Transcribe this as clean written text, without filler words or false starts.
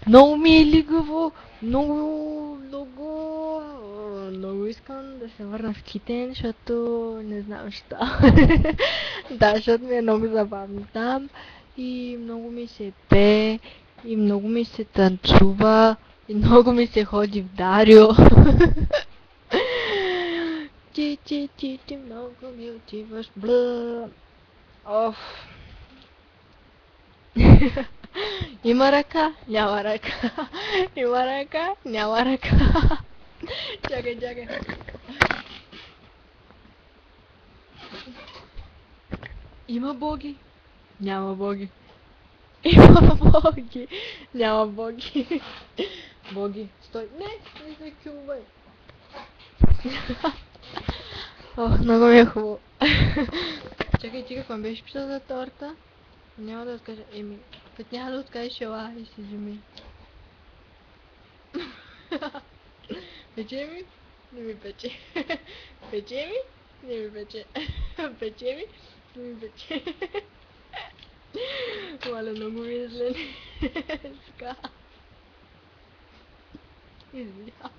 Много ми е лигаво. Много, много искам да се върна в Китен, защото не знам що. Да, защото ми е много забавно там. И много ми се пее, и много ми се танцува, и много ми се ходи в Дарио. Ти, много ми отиваш, бла. Оф. Има ръка, няма ръка. Има ръка, няма ръка. Чакай. Има боги, няма боги. Има боги, няма боги. Боги, стой. Не се кювай. Ох, много ми е хубаво. Чакай, ти какво ми беше писал за торта? Няма да откажа. Път няма да откажеш, ела и си вземи. Пече ми? Не ми пече. Пече ми? Не ми пече. Пече ми? Не ми пече. Валя, много ми е зле. Извинявам.